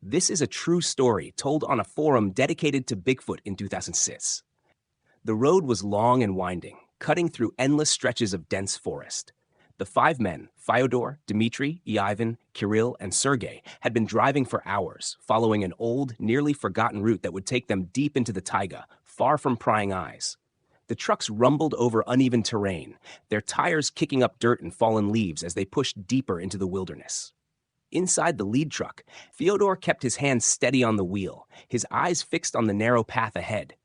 This is a true story told on a forum dedicated to Bigfoot in 2006. The road was long and winding, cutting through endless stretches of dense forest. The five men, Fyodor, Dmitri, Ivan, Kirill, and Sergei, had been driving for hours, following an old, nearly forgotten route that would take them deep into the taiga, far from prying eyes. The trucks rumbled over uneven terrain, their tires kicking up dirt and fallen leaves as they pushed deeper into the wilderness. Inside the lead truck, Fyodor kept his hands steady on the wheel, his eyes fixed on the narrow path ahead.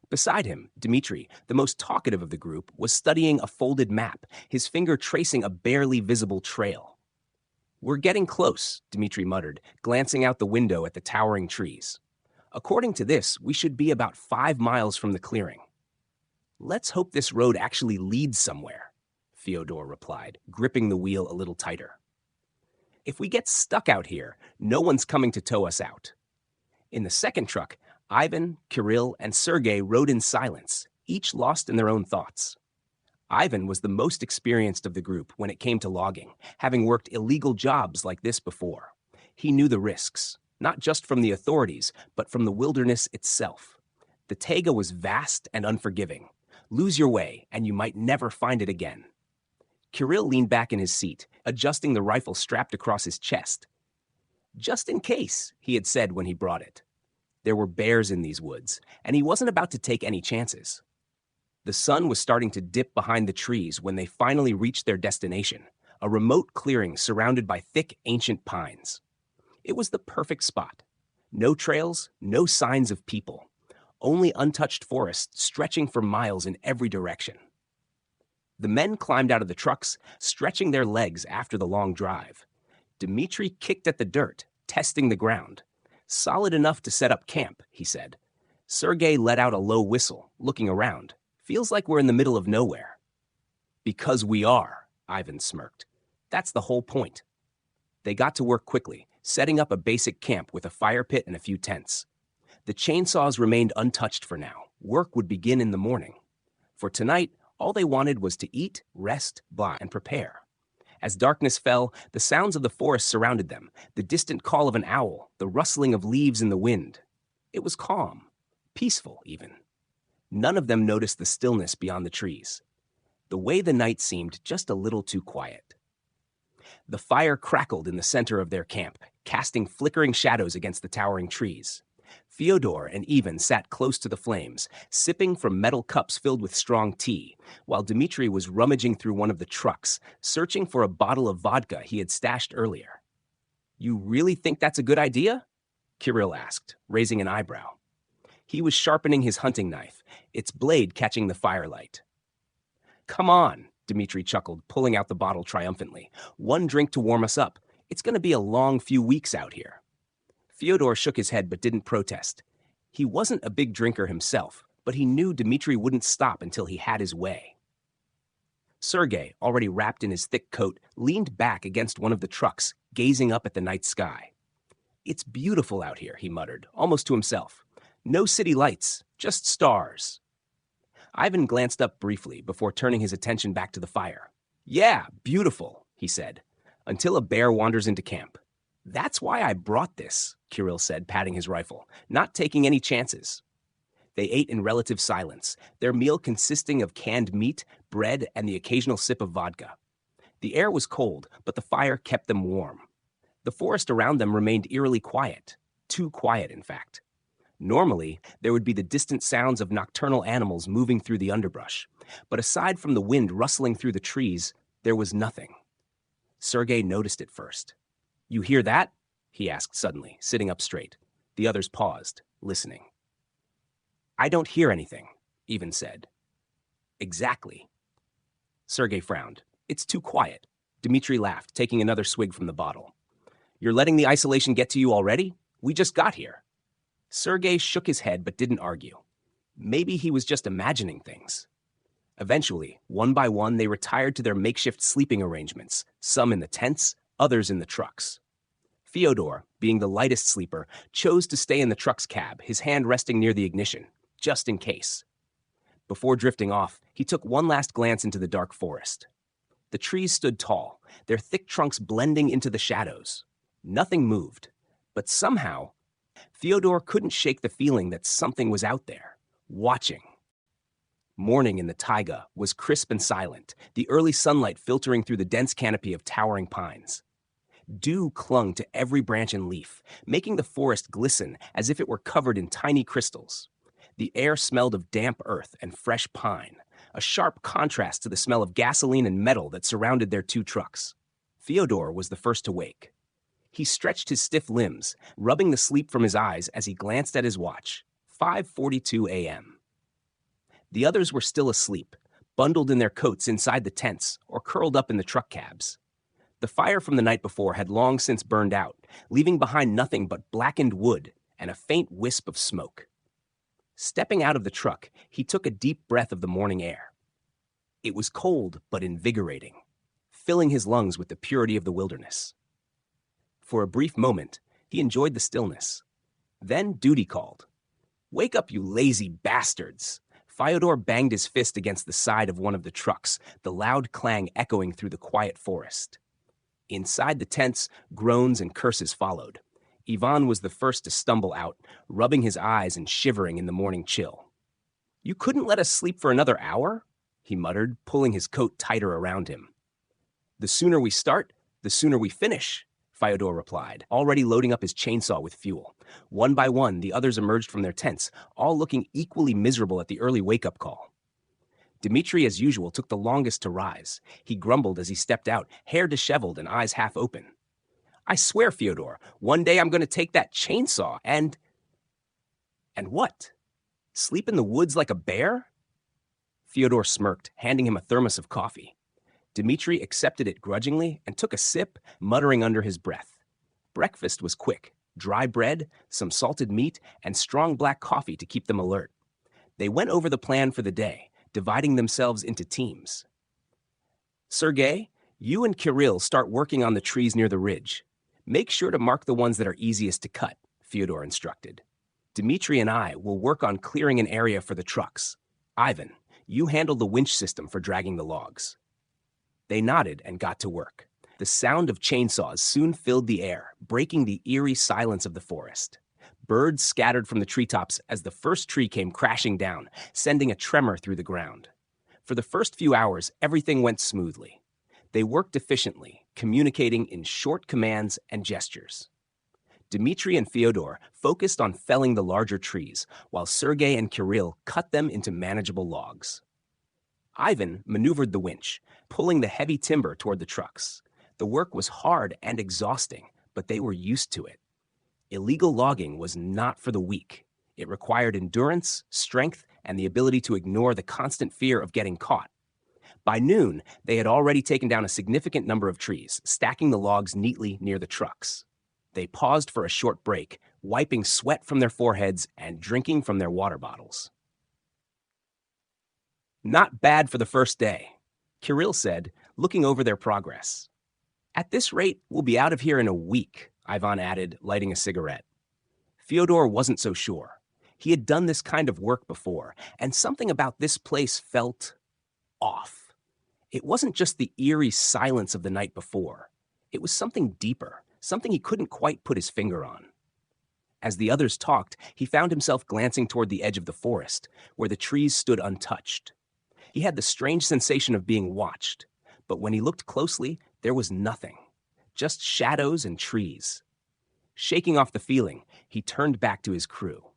Beside him, Dmitri, the most talkative of the group, was studying a folded map, his finger tracing a barely visible trail. "We're getting close," Dmitri muttered, glancing out the window at the towering trees. "According to this, we should be about 5 miles from the clearing." "Let's hope this road actually leads somewhere," Fyodor replied, gripping the wheel a little tighter. "If we get stuck out here, no one's coming to tow us out." In the second truck, Ivan, Kirill, and Sergei rode in silence, each lost in their own thoughts. Ivan was the most experienced of the group when it came to logging, having worked illegal jobs like this before. He knew the risks, not just from the authorities, but from the wilderness itself. The taiga was vast and unforgiving. Lose your way, and you might never find it again. Kirill leaned back in his seat, adjusting the rifle strapped across his chest. "Just in case," he had said when he brought it. There were bears in these woods, and he wasn't about to take any chances. The sun was starting to dip behind the trees when they finally reached their destination, a remote clearing surrounded by thick, ancient pines. It was the perfect spot. No trails, no signs of people. Only untouched forest stretching for miles in every direction. The men climbed out of the trucks, stretching their legs after the long drive. Dmitri kicked at the dirt, testing the ground. "Solid enough to set up camp," he said. Sergei let out a low whistle, looking around. "Feels like we're in the middle of nowhere." "Because we are," Ivan smirked. "That's the whole point." They got to work quickly, setting up a basic camp with a fire pit and a few tents. The chainsaws remained untouched for now. Work would begin in the morning. For tonight, all they wanted was to eat, rest, and prepare. As darkness fell, the sounds of the forest surrounded them, the distant call of an owl, the rustling of leaves in the wind. It was calm, peaceful even. None of them noticed the stillness beyond the trees. The way the night seemed just a little too quiet. The fire crackled in the center of their camp, casting flickering shadows against the towering trees. Fyodor and Ivan sat close to the flames, sipping from metal cups filled with strong tea, while Dmitri was rummaging through one of the trucks, searching for a bottle of vodka he had stashed earlier. "You really think that's a good idea?" Kirill asked, raising an eyebrow. He was sharpening his hunting knife, its blade catching the firelight. "Come on," Dmitri chuckled, pulling out the bottle triumphantly. "One drink to warm us up. It's going to be a long few weeks out here." Fyodor shook his head but didn't protest. He wasn't a big drinker himself, but he knew Dmitri wouldn't stop until he had his way. Sergei, already wrapped in his thick coat, leaned back against one of the trucks, gazing up at the night sky. "It's beautiful out here," he muttered, almost to himself. "No city lights, just stars." Ivan glanced up briefly before turning his attention back to the fire. "Yeah, beautiful," he said, "until a bear wanders into camp." "That's why I brought this," Kirill said, patting his rifle, not taking any chances. They ate in relative silence, their meal consisting of canned meat, bread, and the occasional sip of vodka. The air was cold, but the fire kept them warm. The forest around them remained eerily quiet, too quiet, in fact. Normally, there would be the distant sounds of nocturnal animals moving through the underbrush, but aside from the wind rustling through the trees, there was nothing. Sergei noticed it first. "You hear that?" he asked suddenly, sitting up straight. The others paused, listening. "I don't hear anything," Ivan said. "Exactly." Sergei frowned. "It's too quiet." Dmitri laughed, taking another swig from the bottle. "You're letting the isolation get to you already? We just got here." Sergei shook his head but didn't argue. Maybe he was just imagining things. Eventually, one by one, they retired to their makeshift sleeping arrangements, some in the tents, others in the trucks. Fyodor, being the lightest sleeper, chose to stay in the truck's cab, his hand resting near the ignition, just in case. Before drifting off, he took one last glance into the dark forest. The trees stood tall, their thick trunks blending into the shadows. Nothing moved. But somehow, Fyodor couldn't shake the feeling that something was out there, watching. Morning in the taiga was crisp and silent, the early sunlight filtering through the dense canopy of towering pines. Dew clung to every branch and leaf, making the forest glisten as if it were covered in tiny crystals. The air smelled of damp earth and fresh pine, a sharp contrast to the smell of gasoline and metal that surrounded their two trucks. Fyodor was the first to wake. He stretched his stiff limbs, rubbing the sleep from his eyes as he glanced at his watch. 5:42 a.m. The others were still asleep, bundled in their coats inside the tents or curled up in the truck cabs. The fire from the night before had long since burned out, leaving behind nothing but blackened wood and a faint wisp of smoke. Stepping out of the truck, he took a deep breath of the morning air. It was cold but invigorating, filling his lungs with the purity of the wilderness. For a brief moment, he enjoyed the stillness. Then duty called. "Wake up, you lazy bastards!" Fyodor banged his fist against the side of one of the trucks, the loud clang echoing through the quiet forest. Inside the tents, groans and curses followed. Ivan was the first to stumble out, rubbing his eyes and shivering in the morning chill. "You couldn't let us sleep for another hour?" he muttered, pulling his coat tighter around him. "The sooner we start, the sooner we finish," Fyodor replied, already loading up his chainsaw with fuel. One by one, the others emerged from their tents, all looking equally miserable at the early wake-up call. Dmitri, as usual, took the longest to rise. He grumbled as he stepped out, hair disheveled and eyes half open. "I swear, Fyodor, one day I'm going to take that chainsaw and what? Sleep in the woods like a bear?" Fyodor smirked, handing him a thermos of coffee. Dmitri accepted it grudgingly and took a sip, muttering under his breath. Breakfast was quick: dry bread, some salted meat, and strong black coffee to keep them alert. They went over the plan for the day, dividing themselves into teams. "Sergei, you and Kirill start working on the trees near the ridge. Make sure to mark the ones that are easiest to cut," Fyodor instructed. "Dmitri and I will work on clearing an area for the trucks. Ivan, you handle the winch system for dragging the logs." They nodded and got to work. The sound of chainsaws soon filled the air, breaking the eerie silence of the forest. Birds scattered from the treetops as the first tree came crashing down, sending a tremor through the ground. For the first few hours, everything went smoothly. They worked efficiently, communicating in short commands and gestures. Dmitri and Fyodor focused on felling the larger trees, while Sergei and Kirill cut them into manageable logs. Ivan maneuvered the winch, pulling the heavy timber toward the trucks. The work was hard and exhausting, but they were used to it. Illegal logging was not for the weak. It required endurance, strength, and the ability to ignore the constant fear of getting caught. By noon, they had already taken down a significant number of trees, stacking the logs neatly near the trucks. They paused for a short break, wiping sweat from their foreheads and drinking from their water bottles. "Not bad for the first day," Kirill said, looking over their progress. "At this rate, we'll be out of here in a week," Ivan added, lighting a cigarette. Fyodor wasn't so sure. He had done this kind of work before, and something about this place felt off. It wasn't just the eerie silence of the night before. It was something deeper, something he couldn't quite put his finger on. As the others talked, he found himself glancing toward the edge of the forest, where the trees stood untouched. He had the strange sensation of being watched, but when he looked closely, there was nothing, just shadows and trees. Shaking off the feeling, he turned back to his crew.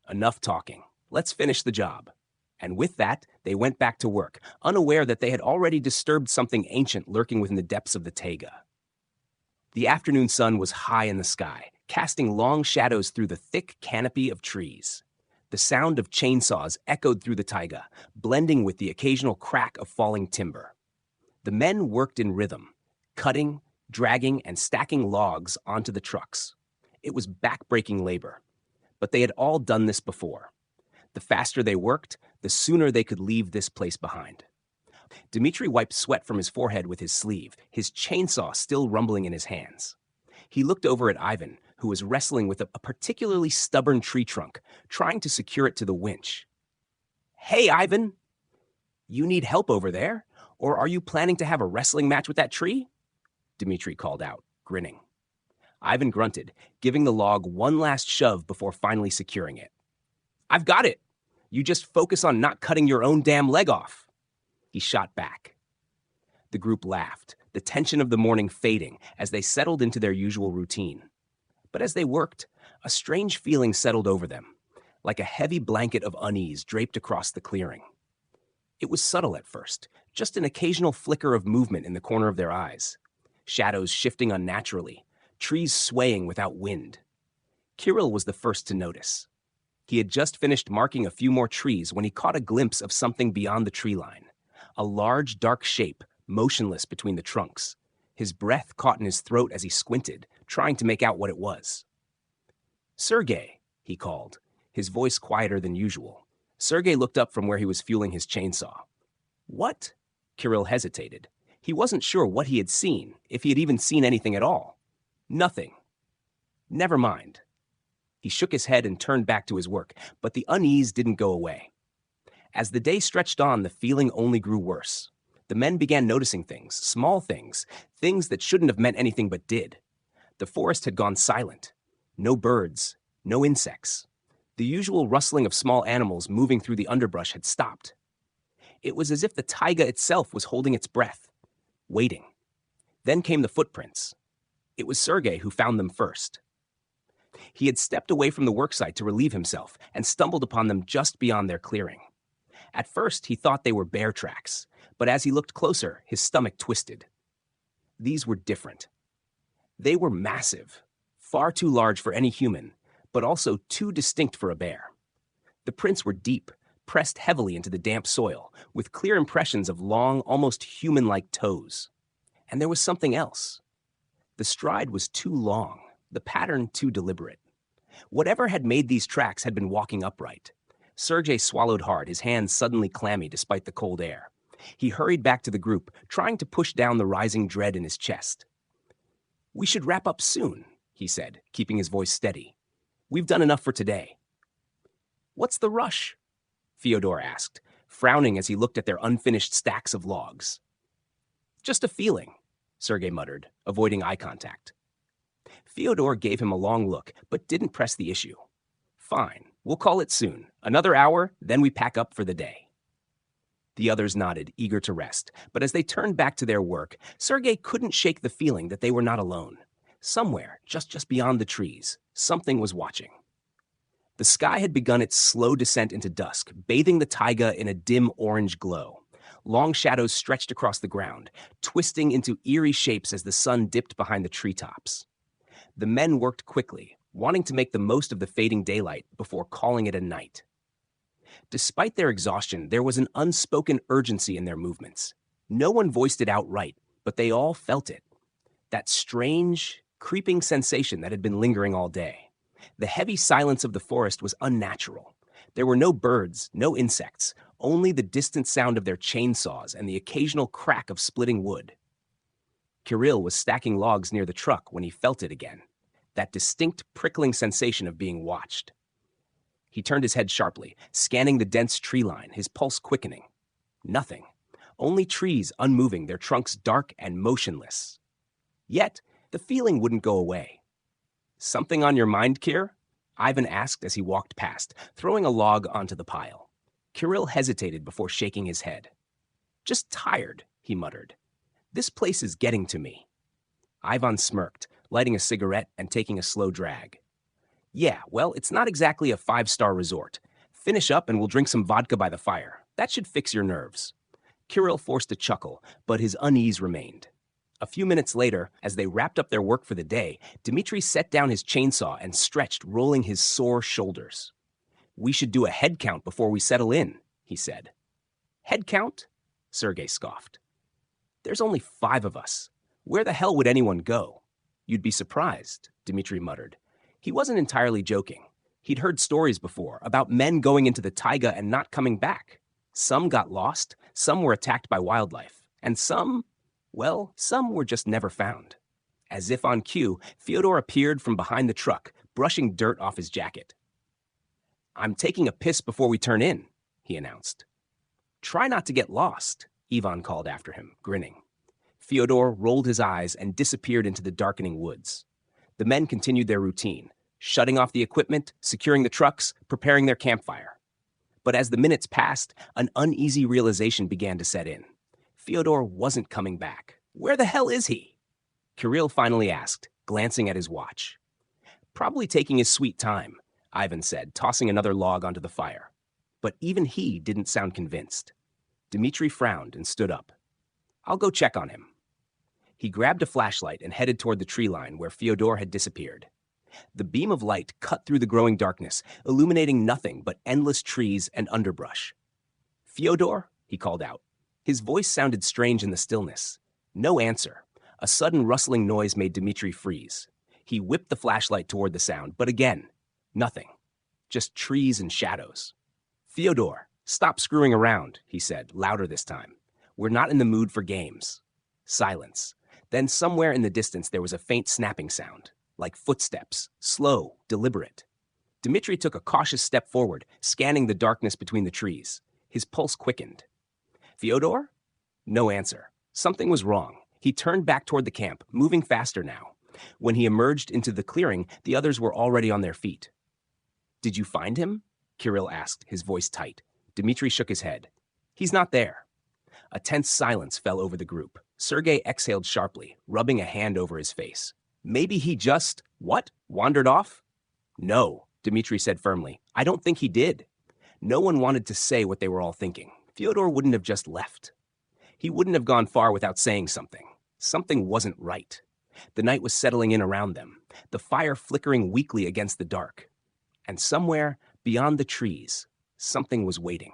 "Enough talking. Let's finish the job." And with that, they went back to work, unaware that they had already disturbed something ancient lurking within the depths of the taiga. The afternoon sun was high in the sky, casting long shadows through the thick canopy of trees. The sound of chainsaws echoed through the taiga, blending with the occasional crack of falling timber. The men worked in rhythm, cutting, dragging, and stacking logs onto the trucks. It was back-breaking labor, but they had all done this before. The faster they worked, the sooner they could leave this place behind. Dmitri wiped sweat from his forehead with his sleeve, his chainsaw still rumbling in his hands. He looked over at Ivan, who was wrestling with a particularly stubborn tree trunk, trying to secure it to the winch. "Hey, Ivan! You need help over there? Or are you planning to have a wrestling match with that tree?" Dmitri called out, grinning. Ivan grunted, giving the log one last shove before finally securing it. I've got it. You just focus on not cutting your own damn leg off. He shot back. The group laughed, the tension of the morning fading as they settled into their usual routine. But as they worked, a strange feeling settled over them, like a heavy blanket of unease draped across the clearing. It was subtle at first, just an occasional flicker of movement in the corner of their eyes, shadows shifting unnaturally, trees swaying without wind. Kirill was the first to notice. He had just finished marking a few more trees when he caught a glimpse of something beyond the tree line, a large, dark shape, motionless between the trunks. His breath caught in his throat as he squinted, trying to make out what it was. Sergei, he called, his voice quieter than usual. Sergei looked up from where he was fueling his chainsaw. What? Kirill hesitated. He wasn't sure what he had seen, if he had even seen anything at all. Nothing. Never mind. He shook his head and turned back to his work, but the unease didn't go away. As the day stretched on, the feeling only grew worse. The men began noticing things, small things, things that shouldn't have meant anything but did. The forest had gone silent. No birds, no insects. The usual rustling of small animals moving through the underbrush had stopped. It was as if the taiga itself was holding its breath, waiting. Then came the footprints. It was Sergei who found them first. He had stepped away from the worksite to relieve himself and stumbled upon them just beyond their clearing. At first, he thought they were bear tracks, but as he looked closer, his stomach twisted. These were different. They were massive, far too large for any human, but also too distinct for a bear. The prints were deep, pressed heavily into the damp soil, with clear impressions of long, almost human-like toes. And there was something else. The stride was too long, the pattern too deliberate. Whatever had made these tracks had been walking upright. Sergei swallowed hard, his hands suddenly clammy despite the cold air. He hurried back to the group, trying to push down the rising dread in his chest. "We should wrap up soon," he said, keeping his voice steady. "We've done enough for today." "What's the rush?" Fyodor asked, frowning as he looked at their unfinished stacks of logs. "Just a feeling," Sergei muttered, avoiding eye contact. Fyodor gave him a long look, but didn't press the issue. "Fine, we'll call it soon. Another hour, then we pack up for the day." The others nodded, eager to rest, but as they turned back to their work, Sergei couldn't shake the feeling that they were not alone. Somewhere, just beyond the trees, something was watching. The sky had begun its slow descent into dusk, bathing the taiga in a dim orange glow. Long shadows stretched across the ground, twisting into eerie shapes as the sun dipped behind the treetops. The men worked quickly, wanting to make the most of the fading daylight before calling it a night. Despite their exhaustion, there was an unspoken urgency in their movements. No one voiced it outright, but they all felt it. That strange, creeping sensation that had been lingering all day. The heavy silence of the forest was unnatural. There were no birds, no insects, only the distant sound of their chainsaws and the occasional crack of splitting wood. Kirill was stacking logs near the truck when he felt it again, that distinct prickling sensation of being watched. He turned his head sharply, scanning the dense tree line, his pulse quickening. Nothing. Only trees unmoving, their trunks dark and motionless. Yet, the feeling wouldn't go away. "Something on your mind, Kir?" Ivan asked as he walked past, throwing a log onto the pile. Kirill hesitated before shaking his head. "Just tired," he muttered. "This place is getting to me." Ivan smirked, lighting a cigarette and taking a slow drag. "Yeah, well, it's not exactly a five-star resort. Finish up and we'll drink some vodka by the fire. That should fix your nerves." Kirill forced a chuckle, but his unease remained. A few minutes later, as they wrapped up their work for the day, Dmitri set down his chainsaw and stretched, rolling his sore shoulders. "We should do a head count before we settle in," he said. "Head count?" Sergei scoffed. "There's only 5 of us. Where the hell would anyone go?" "You'd be surprised," Dmitri muttered. He wasn't entirely joking. He'd heard stories before about men going into the taiga and not coming back. Some got lost, some were attacked by wildlife, and some were just never found. As if on cue, Fyodor appeared from behind the truck, brushing dirt off his jacket. "I'm taking a piss before we turn in," he announced. "Try not to get lost," Ivan called after him, grinning. Fyodor rolled his eyes and disappeared into the darkening woods. The men continued their routine, shutting off the equipment, securing the trucks, preparing their campfire. But as the minutes passed, an uneasy realization began to set in. Fyodor wasn't coming back. Where the hell is he? Kirill finally asked, glancing at his watch. Probably taking his sweet time, Ivan said, tossing another log onto the fire. But even he didn't sound convinced. Dmitri frowned and stood up. I'll go check on him. He grabbed a flashlight and headed toward the tree line where Fyodor had disappeared. The beam of light cut through the growing darkness, illuminating nothing but endless trees and underbrush. Fyodor, he called out. His voice sounded strange in the stillness. No answer. A sudden rustling noise made Dmitri freeze. He whipped the flashlight toward the sound, but again, nothing. Just trees and shadows. Fyodor, stop screwing around, he said, louder this time. We're not in the mood for games. Silence. Then somewhere in the distance there was a faint snapping sound, like footsteps, slow, deliberate. Dmitri took a cautious step forward, scanning the darkness between the trees. His pulse quickened. Fyodor? No answer. Something was wrong. He turned back toward the camp, moving faster now. When he emerged into the clearing, the others were already on their feet. Did you find him? Kirill asked, his voice tight. Dmitri shook his head. He's not there. A tense silence fell over the group. Sergei exhaled sharply, rubbing a hand over his face. Maybe he just, wandered off? No, Dmitri said firmly. I don't think he did. No one wanted to say what they were all thinking. Fyodor wouldn't have just left. He wouldn't have gone far without saying something. Something wasn't right. The night was settling in around them, the fire flickering weakly against the dark. And somewhere, beyond the trees, something was waiting.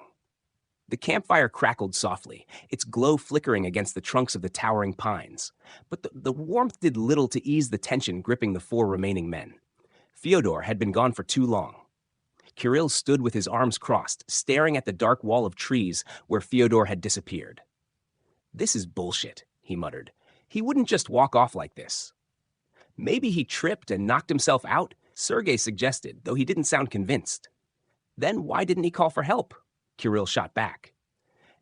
The campfire crackled softly, its glow flickering against the trunks of the towering pines. But the warmth did little to ease the tension gripping the four remaining men. Fyodor had been gone for too long. Kirill stood with his arms crossed, staring at the dark wall of trees where Fyodor had disappeared. This is bullshit, he muttered. He wouldn't just walk off like this. Maybe he tripped and knocked himself out, Sergei suggested, though he didn't sound convinced. Then why didn't he call for help? Kirill shot back.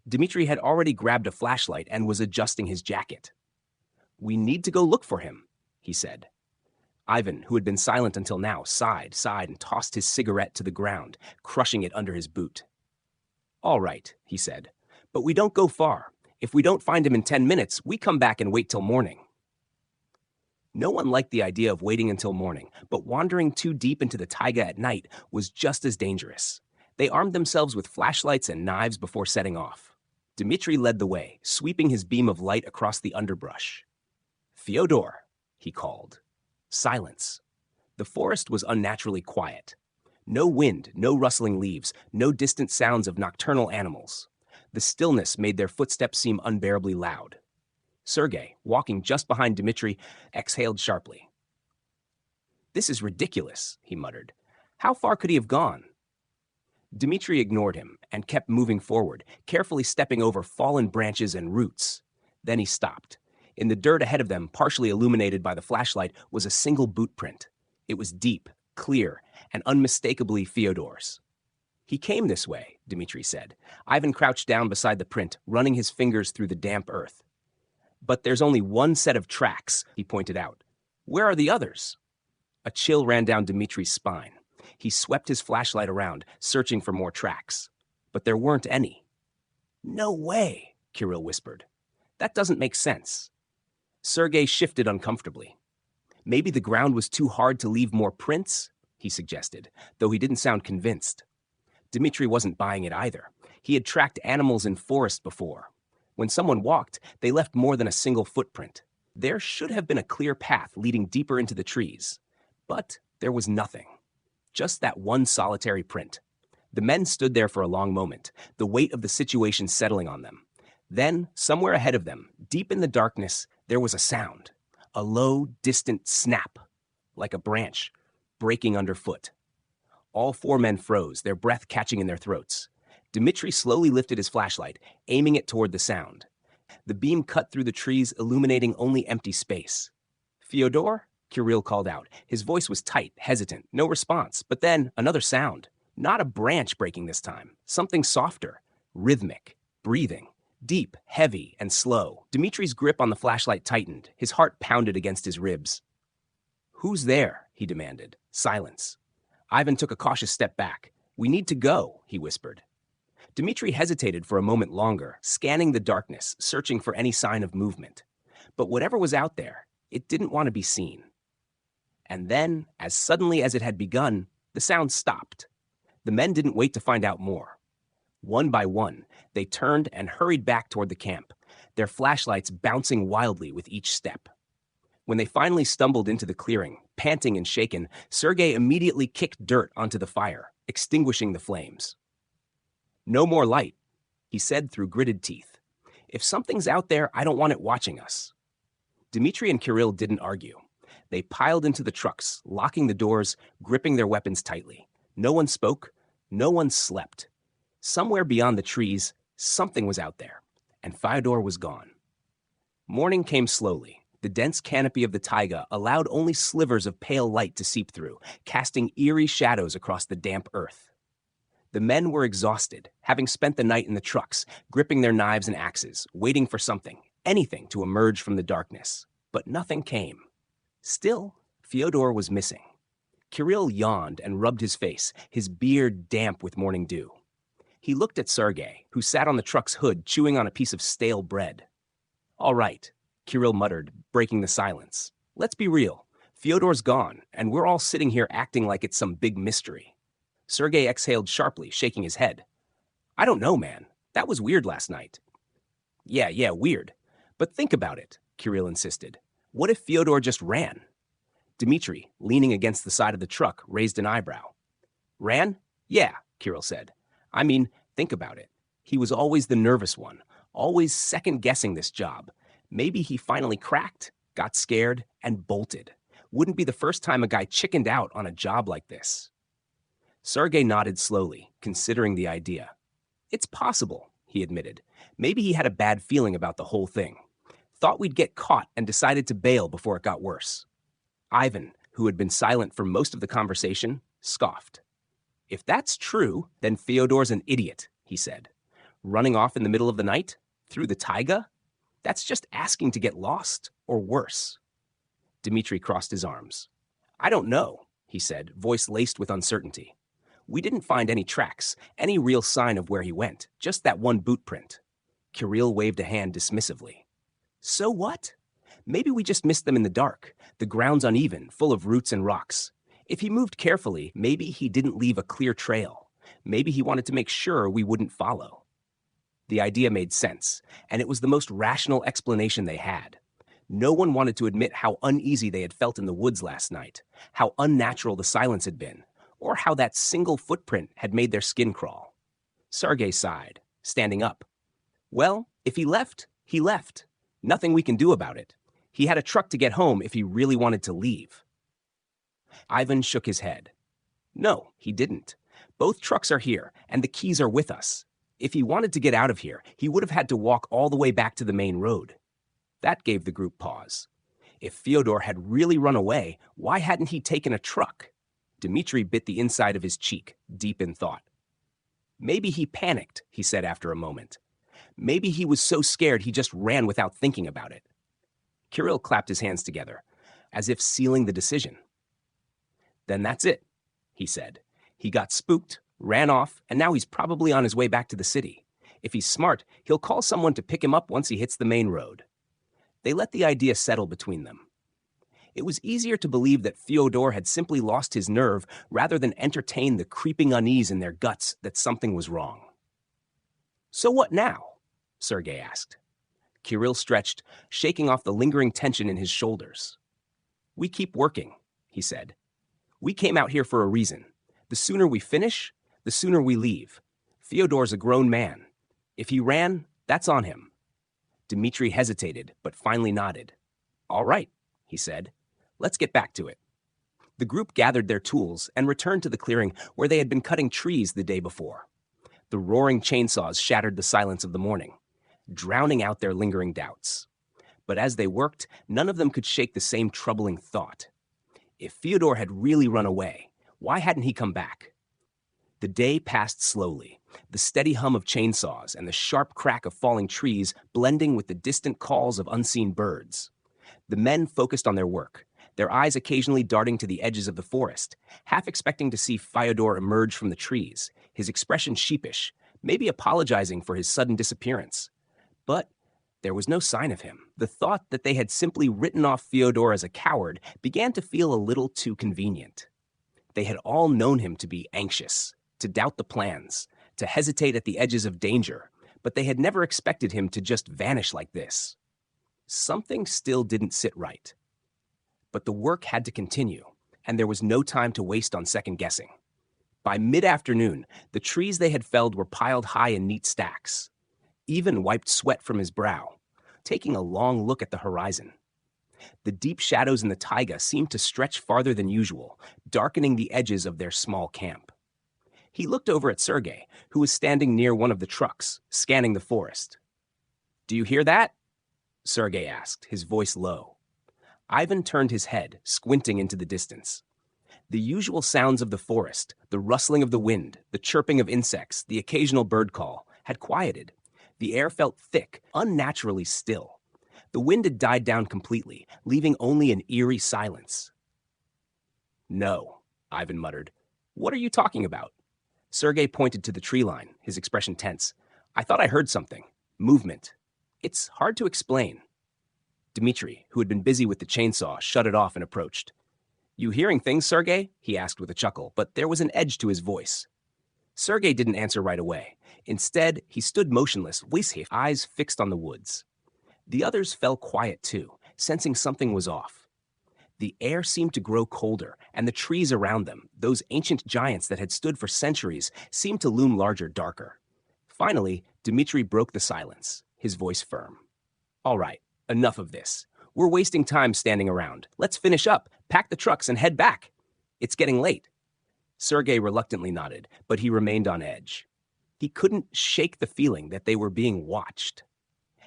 Dmitri had already grabbed a flashlight and was adjusting his jacket. We need to go look for him, he said. Ivan, who had been silent until now, sighed, and tossed his cigarette to the ground, crushing it under his boot. All right, he said, but we don't go far. If we don't find him in 10 minutes, we come back and wait till morning. No one liked the idea of waiting until morning, but wandering too deep into the taiga at night was just as dangerous. They armed themselves with flashlights and knives before setting off. Dmitri led the way, sweeping his beam of light across the underbrush. Fyodor, he called. Silence. The forest was unnaturally quiet. No wind, no rustling leaves, no distant sounds of nocturnal animals. The stillness made their footsteps seem unbearably loud. Sergei, walking just behind Dmitri, exhaled sharply. This is ridiculous, he muttered. How far could he have gone? Dmitri ignored him and kept moving forward, carefully stepping over fallen branches and roots. Then he stopped. In the dirt ahead of them, partially illuminated by the flashlight, was a single boot print. It was deep, clear, and unmistakably Fyodor's. He came this way, Dmitri said. Ivan crouched down beside the print, running his fingers through the damp earth. But there's only one set of tracks, he pointed out. Where are the others? A chill ran down Dmitri's spine. He swept his flashlight around, searching for more tracks. But there weren't any. No way, Kirill whispered. That doesn't make sense. Sergei shifted uncomfortably. Maybe the ground was too hard to leave more prints, he suggested, though he didn't sound convinced. Dmitri wasn't buying it either. He had tracked animals in forests before. When someone walked, they left more than a single footprint. There should have been a clear path leading deeper into the trees. But there was nothing. Just that one solitary print. The men stood there for a long moment, the weight of the situation settling on them. Then, somewhere ahead of them, deep in the darkness, there was a sound. A low, distant snap, like a branch breaking underfoot. All four men froze, their breath catching in their throats. Dmitri slowly lifted his flashlight, aiming it toward the sound. The beam cut through the trees, illuminating only empty space. Fyodor? Kirill called out. His voice was tight, hesitant, no response. But then, another sound. Not a branch breaking this time. Something softer, rhythmic, breathing. Deep, heavy, and slow. Dmitri's grip on the flashlight tightened. His heart pounded against his ribs. "Who's there?" he demanded. Silence. Ivan took a cautious step back. "We need to go," he whispered. Dmitri hesitated for a moment longer, scanning the darkness, searching for any sign of movement. But whatever was out there, it didn't want to be seen. And then, as suddenly as it had begun, the sound stopped. The men didn't wait to find out more. One by one, they turned and hurried back toward the camp, their flashlights bouncing wildly with each step. When they finally stumbled into the clearing, panting and shaken, Sergei immediately kicked dirt onto the fire, extinguishing the flames. "No more light," he said through gritted teeth. "If something's out there, I don't want it watching us." Dmitri and Kirill didn't argue. They piled into the trucks, locking the doors, gripping their weapons tightly. No one spoke. No one slept. Somewhere beyond the trees, something was out there, and Fyodor was gone. Morning came slowly. The dense canopy of the taiga allowed only slivers of pale light to seep through, casting eerie shadows across the damp earth. The men were exhausted, having spent the night in the trucks, gripping their knives and axes, waiting for something, anything to emerge from the darkness. But nothing came. Still, Fyodor was missing. Kirill yawned and rubbed his face, his beard damp with morning dew. He looked at Sergei, who sat on the truck's hood chewing on a piece of stale bread. "All right," Kirill muttered, breaking the silence. "Let's be real. Fyodor's gone, and we're all sitting here acting like it's some big mystery." Sergei exhaled sharply, shaking his head. "I don't know, man. That was weird last night." Yeah, weird. But think about it," Kirill insisted. "What if Fyodor just ran?" Dmitri, leaning against the side of the truck, raised an eyebrow. "Ran? Yeah," Kirill said. "I mean, think about it. He was always the nervous one, always second-guessing this job. Maybe he finally cracked, got scared, and bolted. Wouldn't be the first time a guy chickened out on a job like this." Sergei nodded slowly, considering the idea. "It's possible," he admitted. "Maybe he had a bad feeling about the whole thing. Thought we'd get caught and decided to bail before it got worse." Ivan, who had been silent for most of the conversation, scoffed. "If that's true, then Fyodor's an idiot," he said. "Running off in the middle of the night? Through the taiga? That's just asking to get lost, or worse." Dmitri crossed his arms. "I don't know," he said, voice laced with uncertainty. "We didn't find any tracks, any real sign of where he went, just that one boot print." Kirill waved a hand dismissively. "So what? Maybe we just missed them in the dark. The ground's uneven, full of roots and rocks. If he moved carefully, maybe he didn't leave a clear trail. Maybe he wanted to make sure we wouldn't follow." The idea made sense, and it was the most rational explanation they had. No one wanted to admit how uneasy they had felt in the woods last night, how unnatural the silence had been, or how that single footprint had made their skin crawl. Sergei sighed, standing up. "Well, if he left, he left. Nothing we can do about it. He had a truck to get home if he really wanted to leave." Ivan shook his head. "No, he didn't. Both trucks are here, and the keys are with us. If he wanted to get out of here, he would have had to walk all the way back to the main road." That gave the group pause. If Fyodor had really run away, why hadn't he taken a truck? Dmitri bit the inside of his cheek, deep in thought. "Maybe he panicked," he said after a moment. "Maybe he was so scared he just ran without thinking about it." Kirill clapped his hands together, as if sealing the decision. "Then that's it," he said. "He got spooked, ran off, and now he's probably on his way back to the city. If he's smart, he'll call someone to pick him up once he hits the main road." They let the idea settle between them. It was easier to believe that Fyodor had simply lost his nerve rather than entertain the creeping unease in their guts that something was wrong. "So what now?" Sergei asked. Kirill stretched, shaking off the lingering tension in his shoulders. "We keep working," he said. "We came out here for a reason. The sooner we finish, the sooner we leave. Fyodor's a grown man. If he ran, that's on him." Dmitri hesitated, but finally nodded. "All right," he said. "Let's get back to it." The group gathered their tools and returned to the clearing where they had been cutting trees the day before. The roaring chainsaws shattered the silence of the morning, drowning out their lingering doubts. But as they worked, none of them could shake the same troubling thought. If Fyodor had really run away, why hadn't he come back? The day passed slowly, the steady hum of chainsaws and the sharp crack of falling trees blending with the distant calls of unseen birds. The men focused on their work, their eyes occasionally darting to the edges of the forest, half expecting to see Fyodor emerge from the trees, his expression sheepish, maybe apologizing for his sudden disappearance. But there was no sign of him. The thought that they had simply written off Fyodor as a coward began to feel a little too convenient. They had all known him to be anxious, to doubt the plans, to hesitate at the edges of danger, but they had never expected him to just vanish like this. Something still didn't sit right. But the work had to continue, and there was no time to waste on second-guessing. By mid-afternoon, the trees they had felled were piled high in neat stacks. Even wiped sweat from his brow, taking a long look at the horizon. The deep shadows in the taiga seemed to stretch farther than usual, darkening the edges of their small camp. He looked over at Sergei, who was standing near one of the trucks, scanning the forest. "Do you hear that?" Sergei asked, his voice low. Ivan turned his head, squinting into the distance. The usual sounds of the forest, the rustling of the wind, the chirping of insects, the occasional bird call, had quieted. The air felt thick, unnaturally still. The wind had died down completely, leaving only an eerie silence. "No," Ivan muttered. "What are you talking about?" Sergei pointed to the tree line, his expression tense. "I thought I heard something. Movement. It's hard to explain." Dmitri, who had been busy with the chainsaw, shut it off and approached. "You hearing things, Sergei?" he asked with a chuckle, but there was an edge to his voice. Sergei didn't answer right away. Instead, he stood motionless, eyes fixed on the woods. The others fell quiet too, sensing something was off. The air seemed to grow colder, and the trees around them, those ancient giants that had stood for centuries, seemed to loom larger, darker. Finally, Dmitri broke the silence, his voice firm. "All right, enough of this. We're wasting time standing around. Let's finish up, pack the trucks, and head back. It's getting late." Sergei reluctantly nodded, but he remained on edge. He couldn't shake the feeling that they were being watched.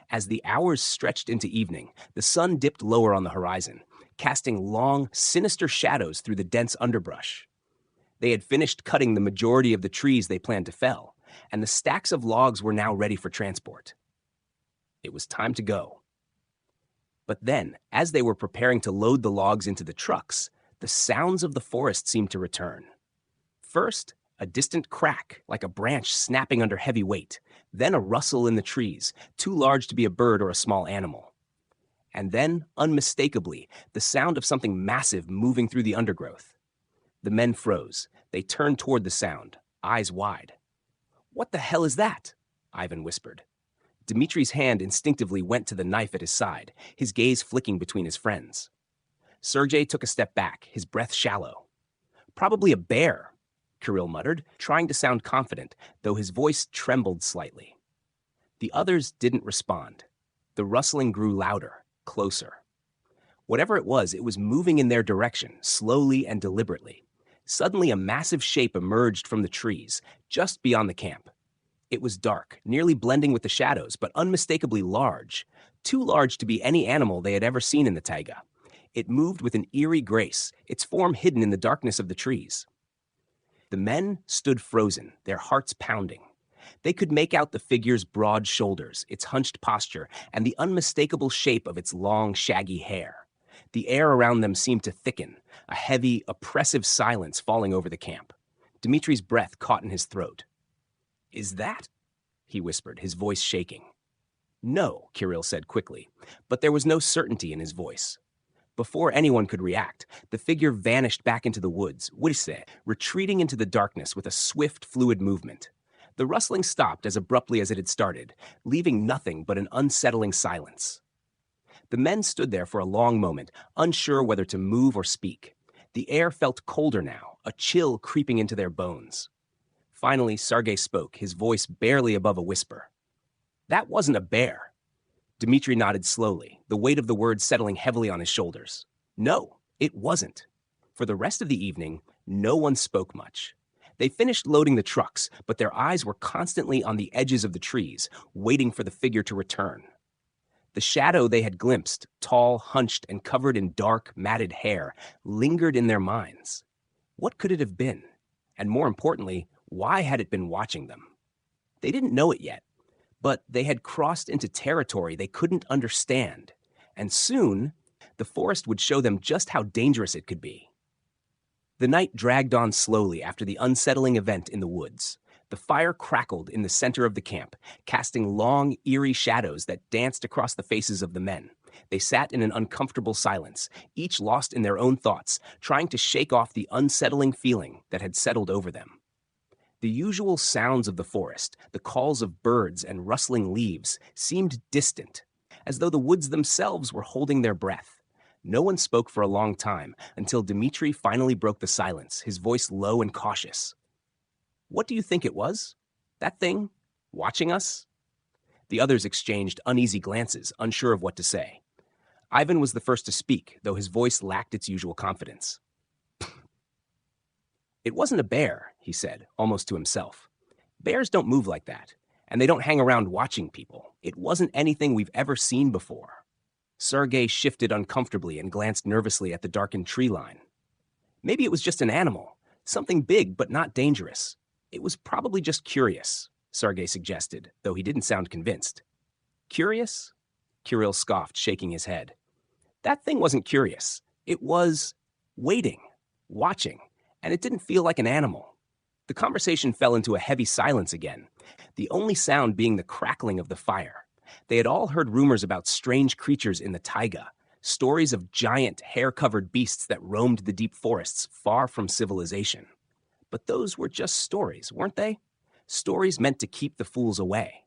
As the hours stretched into evening, the sun dipped lower on the horizon, casting long, sinister shadows through the dense underbrush. They had finished cutting the majority of the trees they planned to fell, and the stacks of logs were now ready for transport. It was time to go. But then, as they were preparing to load the logs into the trucks, the sounds of the forest seemed to return. First, a distant crack, like a branch snapping under heavy weight, then a rustle in the trees, too large to be a bird or a small animal. And then, unmistakably, the sound of something massive moving through the undergrowth. The men froze. They turned toward the sound, eyes wide. "What the hell is that?" Ivan whispered. Dmitri's hand instinctively went to the knife at his side, his gaze flicking between his friends. Sergei took a step back, his breath shallow. "Probably a bear," Kirill muttered, trying to sound confident, though his voice trembled slightly. The others didn't respond. The rustling grew louder, closer. Whatever it was moving in their direction, slowly and deliberately. Suddenly, a massive shape emerged from the trees, just beyond the camp. It was dark, nearly blending with the shadows, but unmistakably large, too large to be any animal they had ever seen in the taiga. It moved with an eerie grace, its form hidden in the darkness of the trees. The men stood frozen, their hearts pounding. They could make out the figure's broad shoulders, its hunched posture, and the unmistakable shape of its long, shaggy hair. The air around them seemed to thicken, a heavy, oppressive silence falling over the camp. Dmitri's breath caught in his throat. "Is that?" he whispered, his voice shaking. "No," Kirill said quickly, but there was no certainty in his voice. Before anyone could react, the figure vanished back into the woods, retreating into the darkness with a swift, fluid movement. The rustling stopped as abruptly as it had started, leaving nothing but an unsettling silence. The men stood there for a long moment, unsure whether to move or speak. The air felt colder now, a chill creeping into their bones. Finally, Sergei spoke, his voice barely above a whisper. "That wasn't a bear." Dmitri nodded slowly, the weight of the words settling heavily on his shoulders. "No, it wasn't." For the rest of the evening, no one spoke much. They finished loading the trucks, but their eyes were constantly on the edges of the trees, waiting for the figure to return. The shadow they had glimpsed, tall, hunched, and covered in dark, matted hair, lingered in their minds. What could it have been? And more importantly, why had it been watching them? They didn't know it yet, but they had crossed into territory they couldn't understand, and soon The forest would show them just how dangerous it could be. The night dragged on slowly after the unsettling event in the woods. The fire crackled in the center of the camp, casting long, eerie shadows that danced across the faces of the men. They sat in an uncomfortable silence, each lost in their own thoughts, trying to shake off the unsettling feeling that had settled over them. The usual sounds of the forest, the calls of birds and rustling leaves, seemed distant, as though the woods themselves were holding their breath. No one spoke for a long time until Dmitri finally broke the silence, his voice low and cautious. "What do you think it was? That thing? Watching us?" The others exchanged uneasy glances, unsure of what to say. Ivan was the first to speak, though his voice lacked its usual confidence. "It wasn't a bear," he said, almost to himself. "Bears don't move like that, and they don't hang around watching people. It wasn't anything we've ever seen before." Sergei shifted uncomfortably and glanced nervously at the darkened tree line. "Maybe it was just an animal, something big but not dangerous. It was probably just curious," Sergei suggested, though he didn't sound convinced. "Curious?" Kirill scoffed, shaking his head. "That thing wasn't curious. It was waiting, watching, and it didn't feel like an animal." The conversation fell into a heavy silence again, the only sound being the crackling of the fire. They had all heard rumors about strange creatures in the taiga, stories of giant, hair-covered beasts that roamed the deep forests far from civilization. But those were just stories, weren't they? Stories meant to keep the fools away.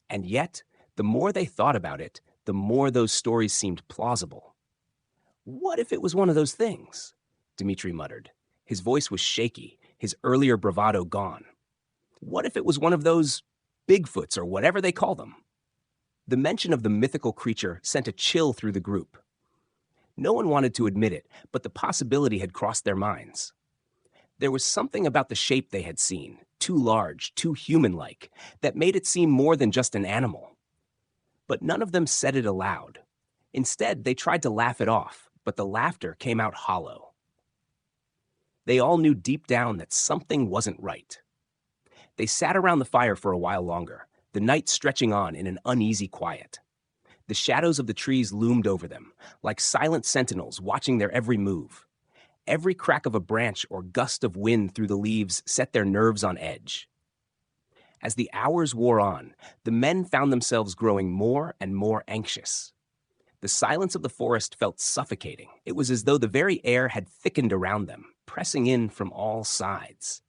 And yet, the more they thought about it, the more those stories seemed plausible. "What if it was one of those things?" Dmitri muttered. His voice was shaky, his earlier bravado gone. "What if it was one of those Bigfoots or whatever they call them?" The mention of the mythical creature sent a chill through the group. No one wanted to admit it, but the possibility had crossed their minds. There was something about the shape they had seen, too large, too human-like, that made it seem more than just an animal. But none of them said it aloud. Instead, they tried to laugh it off, but the laughter came out hollow. They all knew deep down that something wasn't right. They sat around the fire for a while longer, the night stretching on in an uneasy quiet. The shadows of the trees loomed over them, like silent sentinels watching their every move. Every crack of a branch or gust of wind through the leaves set their nerves on edge. As the hours wore on, the men found themselves growing more and more anxious. The silence of the forest felt suffocating. It was as though the very air had thickened around them, pressing in from all sides.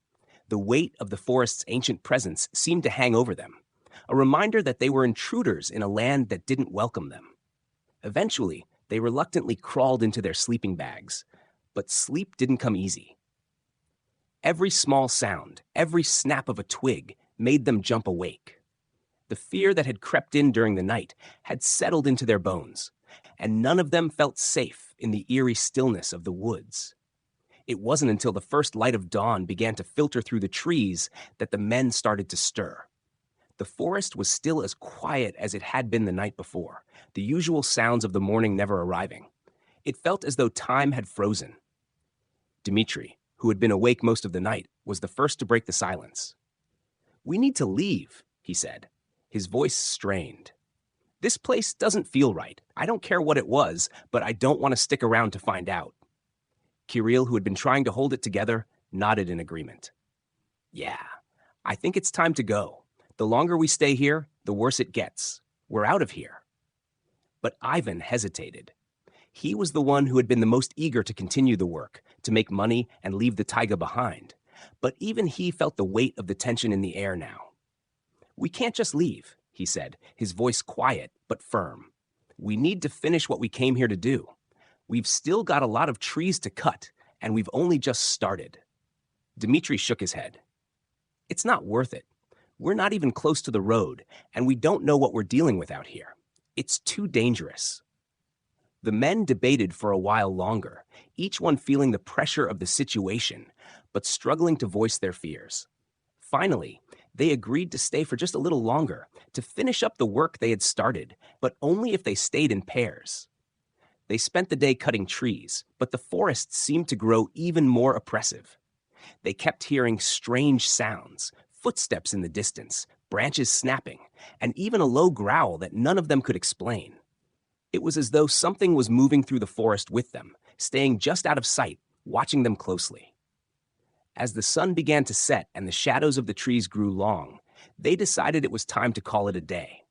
The weight of the forest's ancient presence seemed to hang over them, a reminder that they were intruders in a land that didn't welcome them. Eventually, they reluctantly crawled into their sleeping bags, but sleep didn't come easy. Every small sound, every snap of a twig, made them jump awake. The fear that had crept in during the night had settled into their bones, and none of them felt safe in the eerie stillness of the woods. It wasn't until the first light of dawn began to filter through the trees that the men started to stir. The forest was still as quiet as it had been the night before, the usual sounds of the morning never arriving. It felt as though time had frozen. Dmitri, who had been awake most of the night, was the first to break the silence. "We need to leave," he said, his voice strained. "This place doesn't feel right. I don't care what it was, but I don't want to stick around to find out." Kirill, who had been trying to hold it together, nodded in agreement. "Yeah, I think it's time to go. The longer we stay here, the worse it gets. We're out of here." But Ivan hesitated. He was the one who had been the most eager to continue the work, to make money and leave the taiga behind. But even he felt the weight of the tension in the air now. "We can't just leave," he said, his voice quiet but firm. "We need to finish what we came here to do. We've still got a lot of trees to cut, and we've only just started." Dmitri shook his head. "It's not worth it. We're not even close to the road, and we don't know what we're dealing with out here. It's too dangerous." The men debated for a while longer, each one feeling the pressure of the situation, but struggling to voice their fears. Finally, they agreed to stay for just a little longer, to finish up the work they had started, but only if they stayed in pairs. They spent the day cutting trees, but the forest seemed to grow even more oppressive. They kept hearing strange sounds, footsteps in the distance, branches snapping, and even a low growl that none of them could explain. It was as though something was moving through the forest with them, staying just out of sight, watching them closely. As the sun began to set and the shadows of the trees grew long, they decided it was time to call it a day.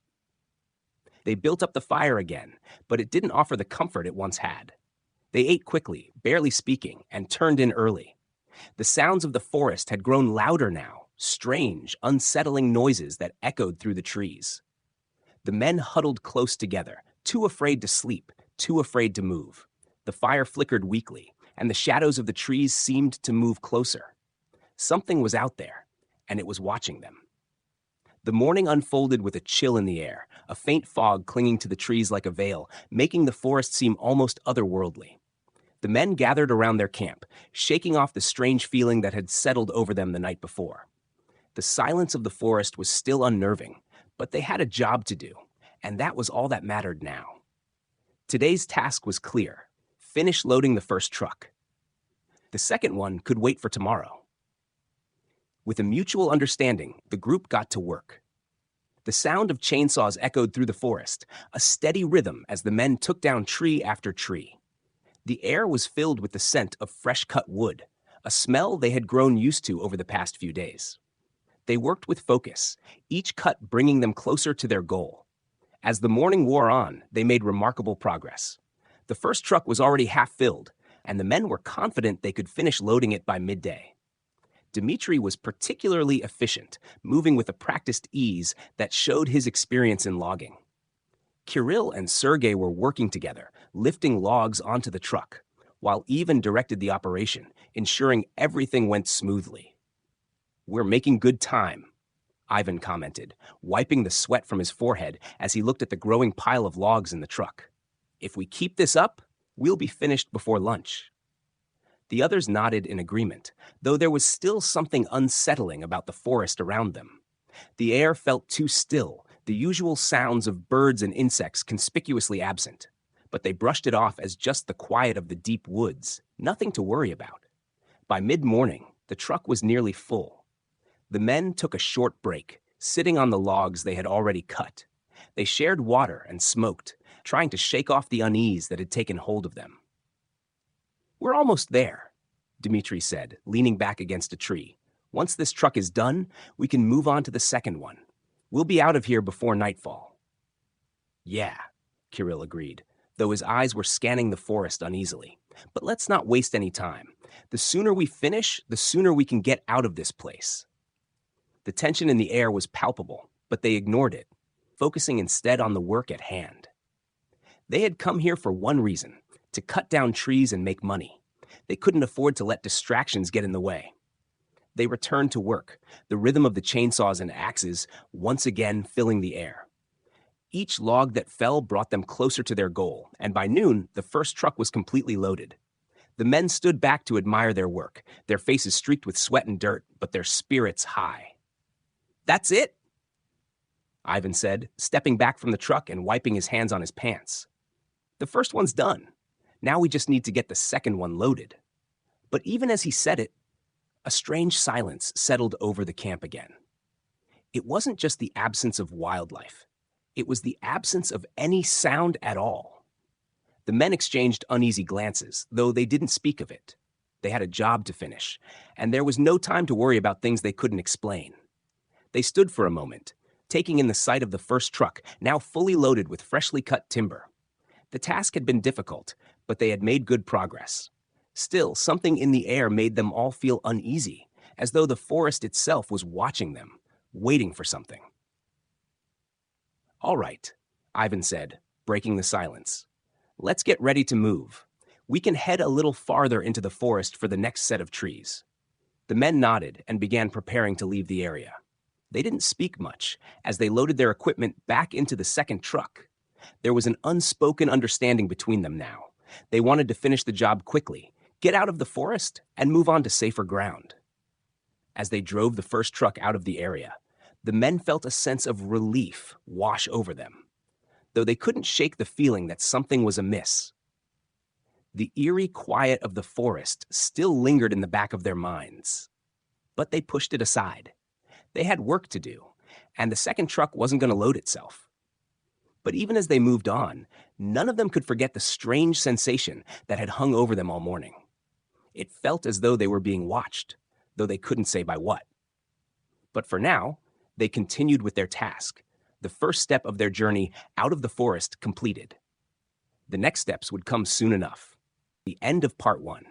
They built up the fire again, but it didn't offer the comfort it once had. They ate quickly, barely speaking, and turned in early. The sounds of the forest had grown louder now, strange, unsettling noises that echoed through the trees. The men huddled close together, too afraid to sleep, too afraid to move. The fire flickered weakly, and the shadows of the trees seemed to move closer. Something was out there, and it was watching them. The morning unfolded with a chill in the air, a faint fog clinging to the trees like a veil, making the forest seem almost otherworldly. The men gathered around their camp, shaking off the strange feeling that had settled over them the night before. The silence of the forest was still unnerving, but they had a job to do, and that was all that mattered now. Today's task was clear: finish loading the first truck. The second one could wait for tomorrow. With a mutual understanding, the group got to work. The sound of chainsaws echoed through the forest, a steady rhythm as the men took down tree after tree. The air was filled with the scent of fresh-cut wood, a smell they had grown used to over the past few days. They worked with focus, each cut bringing them closer to their goal. As the morning wore on, they made remarkable progress. The first truck was already half filled, and the men were confident they could finish loading it by midday. Dmitri was particularly efficient, moving with a practiced ease that showed his experience in logging. Kirill and Sergei were working together, lifting logs onto the truck, while Ivan directed the operation, ensuring everything went smoothly. "We're making good time," Ivan commented, wiping the sweat from his forehead as he looked at the growing pile of logs in the truck. "If we keep this up, we'll be finished before lunch." The others nodded in agreement, though there was still something unsettling about the forest around them. The air felt too still, the usual sounds of birds and insects conspicuously absent, but they brushed it off as just the quiet of the deep woods, nothing to worry about. By mid-morning, the truck was nearly full. The men took a short break, sitting on the logs they had already cut. They shared water and smoked, trying to shake off the unease that had taken hold of them. "We're almost there," Dmitri said, leaning back against a tree. "Once this truck is done, we can move on to the second one. We'll be out of here before nightfall." "Yeah," Kirill agreed, though his eyes were scanning the forest uneasily. "But let's not waste any time. The sooner we finish, the sooner we can get out of this place." The tension in the air was palpable, but they ignored it, focusing instead on the work at hand. They had come here for one reason: to cut down trees and make money. They couldn't afford to let distractions get in the way. They returned to work, the rhythm of the chainsaws and axes once again filling the air. Each log that fell brought them closer to their goal, and by noon, the first truck was completely loaded. The men stood back to admire their work, their faces streaked with sweat and dirt, but their spirits high. "That's it?" Ivan said, stepping back from the truck and wiping his hands on his pants. "The first one's done. Now we just need to get the second one loaded." But even as he said it, a strange silence settled over the camp again. It wasn't just the absence of wildlife. It was the absence of any sound at all. The men exchanged uneasy glances, though they didn't speak of it. They had a job to finish, and there was no time to worry about things they couldn't explain. They stood for a moment, taking in the sight of the first truck, now fully loaded with freshly cut timber. The task had been difficult, but they had made good progress. Still, something in the air made them all feel uneasy, as though the forest itself was watching them, waiting for something. "All right," Ivan said, breaking the silence. "Let's get ready to move. We can head a little farther into the forest for the next set of trees." The men nodded and began preparing to leave the area. They didn't speak much as they loaded their equipment back into the second truck. There was an unspoken understanding between them now. They wanted to finish the job quickly, get out of the forest, and move on to safer ground. As they drove the first truck out of the area, the men felt a sense of relief wash over them, though they couldn't shake the feeling that something was amiss. The eerie quiet of the forest still lingered in the back of their minds, but they pushed it aside. They had work to do, and the second truck wasn't going to load itself. But even as they moved on, none of them could forget the strange sensation that had hung over them all morning. It felt as though they were being watched, though they couldn't say by what. But for now, they continued with their task, the first step of their journey out of the forest completed. The next steps would come soon enough. The end of part 1.